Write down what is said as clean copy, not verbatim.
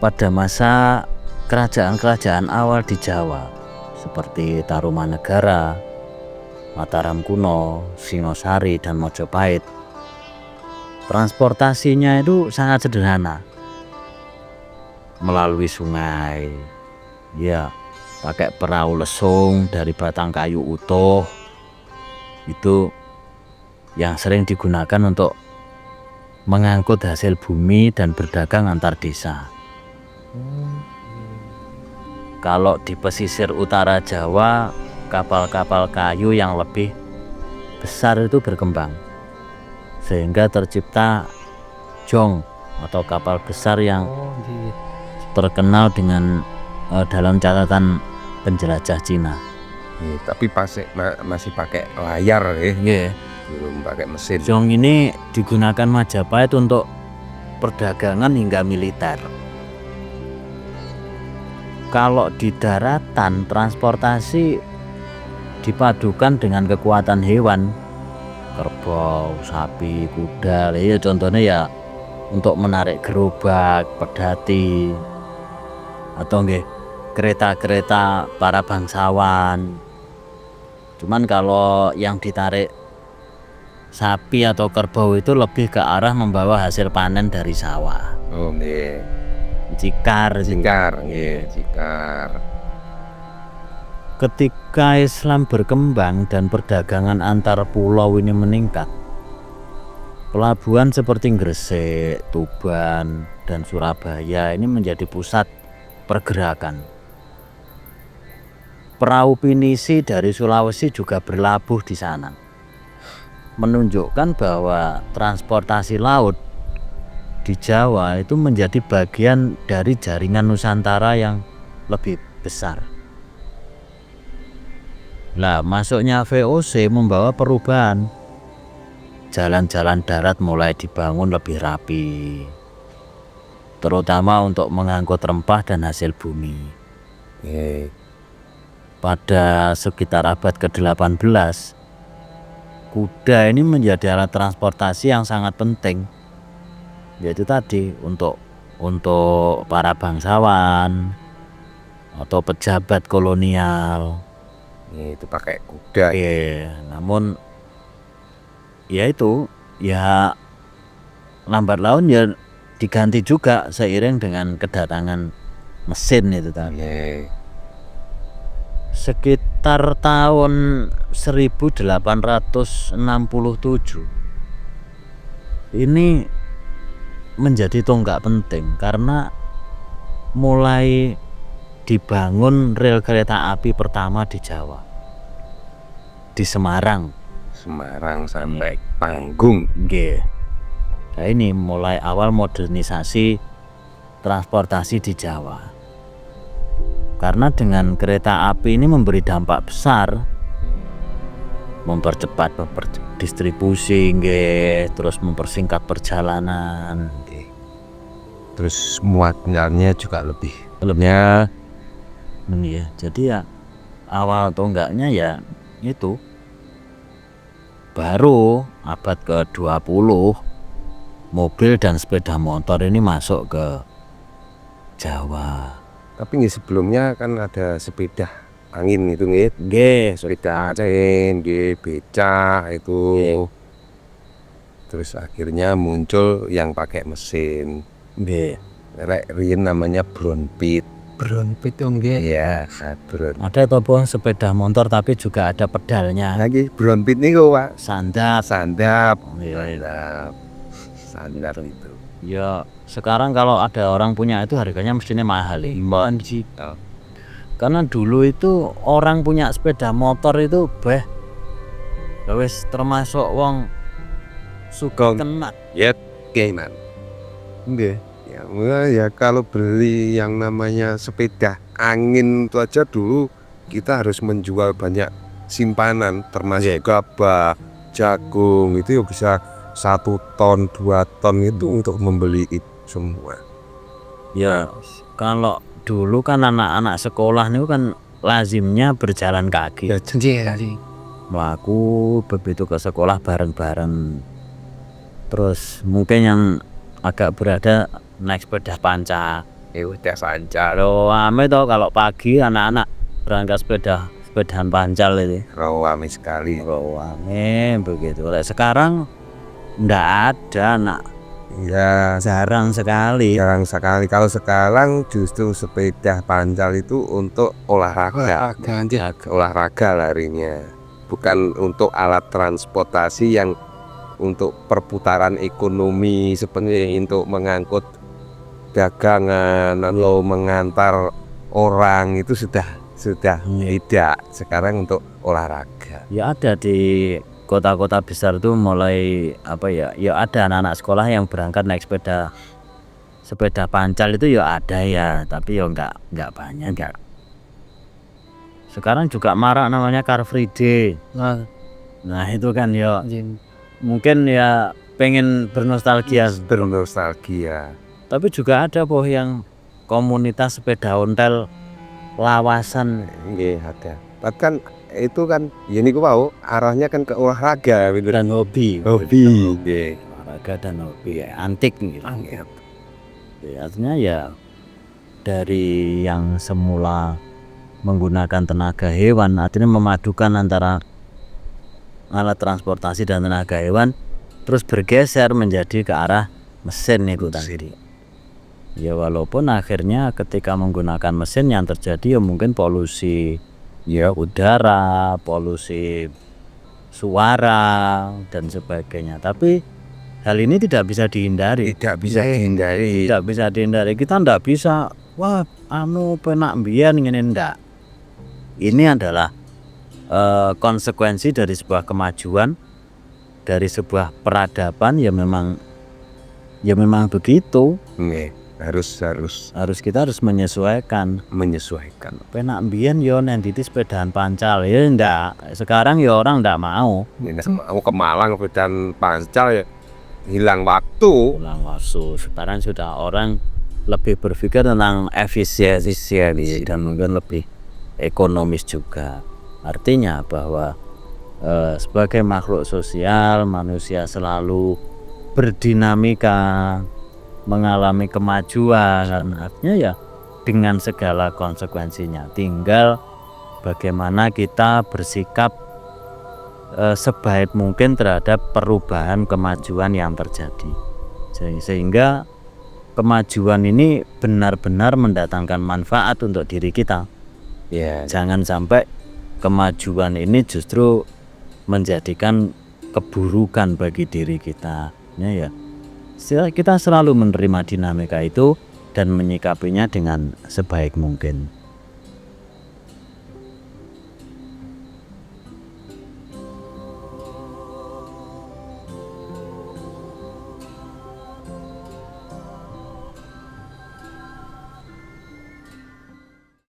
pada masa kerajaan-kerajaan awal di Jawa seperti Tarumanegara, Mataram kuno, Singosari, dan Mojopahit, transportasinya itu sangat sederhana, melalui sungai, ya pakai perahu lesung dari batang kayu utuh, itu yang sering digunakan untuk mengangkut hasil bumi dan berdagang antar desa. Kalau di pesisir utara Jawa, kapal-kapal kayu yang lebih besar itu berkembang, sehingga tercipta jong atau kapal besar yang terkenal dengan dalam catatan penjelajah Cina. Tapi masih pakai layar ya, belum pakai mesin. Jong ini digunakan Majapahit untuk perdagangan hingga militer. Kalau di daratan, transportasi dipadukan dengan kekuatan hewan, kerbau, sapi, kuda. Ya contohnya ya untuk menarik gerobak, pedati, atau kereta-kereta para bangsawan. Cuman kalau yang ditarik sapi atau kerbau itu lebih ke arah membawa hasil panen dari sawah. Cikar. Ketika Islam berkembang dan perdagangan antar pulau ini meningkat, pelabuhan seperti Gresik, Tuban, dan Surabaya ini menjadi pusat pergerakan. Perahu pinisi dari Sulawesi juga berlabuh di sana, menunjukkan bahwa transportasi laut di Jawa itu menjadi bagian dari jaringan Nusantara yang lebih besar. Nah, masuknya VOC membawa perubahan. Jalan-jalan darat mulai dibangun lebih rapi, terutama untuk mengangkut rempah dan hasil bumi. Pada sekitar abad ke-18, kuda ini menjadi alat transportasi yang sangat penting, yaitu tadi untuk para bangsawan atau pejabat kolonial. Itu pakai kuda. Namun ya itu ya lambat laun ya diganti juga seiring dengan kedatangan mesin itu tadi. Sekitar tahun 1867 ini menjadi tonggak penting karena mulai dibangun rel kereta api pertama di Jawa, di Semarang sampai Panggung. Nah, ini mulai awal modernisasi transportasi di Jawa. Karena dengan kereta api ini memberi dampak besar, mempercepat distribusi, terus mempersingkat perjalanan, terus muatannya juga lebih. Jadi ya awal tonggaknya ya itu baru abad ke-20 mobil dan sepeda motor ini masuk ke Jawa. Tapi sebelumnya kan ada sepeda angin itu sepeda acen, becak itu. Terus akhirnya muncul yang pakai mesin. Riyen namanya Brompit dong ya. Ada topo sepeda motor tapi juga ada pedalnya. Lagi Brompit nih kok, Sandap itu. Ya sekarang kalau ada orang punya itu harganya mestinya mahal Karena dulu itu orang punya sepeda motor itu wis termasuk wong sugih kenat. Ya kalau beli yang namanya sepeda angin itu aja dulu kita harus menjual banyak simpanan, termasuk gabah, jagung, itu ya bisa 1 ton 2 ton itu untuk membeli itu semua. Ya kalau dulu kan anak-anak sekolah itu kan lazimnya berjalan kaki. Melaku begitu ke sekolah bareng-bareng. Terus mungkin yang agak berada naik sepeda panca. Sepeda pancal. Rame toh kalau pagi anak-anak berangkat sepedaan pancal itu. Rame sekali. Rame begitu. Sekarang ndak ada anak, Ya, jarang sekali. jarang sekali. Kalau sekarang justru sepeda pancal itu untuk olahraga. Olahraga larinya. Bukan untuk alat transportasi yang untuk perputaran ekonomi seperti untuk mengangkut dagangan atau mengantar orang itu sudah tidak. Sekarang untuk olahraga. Ya ada di kota-kota besar tuh mulai apa ya? Ya ada anak-anak sekolah yang berangkat naik sepeda pancal itu ya ada ya, tapi ya enggak banyak. Sekarang juga marak namanya Car Free Day. Nah itu kan ya mungkin ya pengen bernostalgia. Tapi juga ada yang komunitas sepeda ontel lawasan. Nggih, ada. Tapi kan itu kan ya niku wau arahnya kan ke olahraga gitu. Dan hobi. Nggih. Olahraga dan hobi antik gitu. Ya, artinya ya dari yang semula menggunakan tenaga hewan artinya memadukan antara alat transportasi dan tenaga hewan terus bergeser menjadi ke arah mesin itu tadi. Ya walaupun akhirnya ketika menggunakan mesin yang terjadi ya mungkin polusi ya udara, polusi suara dan sebagainya. Tapi hal ini tidak bisa dihindari. Tidak bisa dihindari. Tidak bisa dihindari. Kita tidak bisa wah penak mbiyen ngene ndak. Ini adalah konsekuensi dari sebuah kemajuan, dari sebuah peradaban ya memang begitu. Nggih, harus Kita harus menyesuaikan. Penak mbiyen yo nenditi sepedaan pancal ya ndak. Sekarang ya orang ndak mau. Mau ke Malang sepedaan pancal ya hilang waktu. Sekarang sudah orang lebih berpikir tentang efisiensi dan mungkin lebih ekonomis juga. Artinya bahwa sebagai makhluk sosial manusia selalu berdinamika, mengalami kemajuan. Artinya ya dengan segala konsekuensinya. Tinggal bagaimana kita bersikap sebaik mungkin terhadap perubahan kemajuan yang terjadi. Sehingga kemajuan ini benar-benar mendatangkan manfaat untuk diri kita. Ya, Jangan sampai kemajuan ini justru menjadikan keburukan bagi diri kita. Ya. Kita selalu menerima dinamika itu dan menyikapinya dengan sebaik mungkin.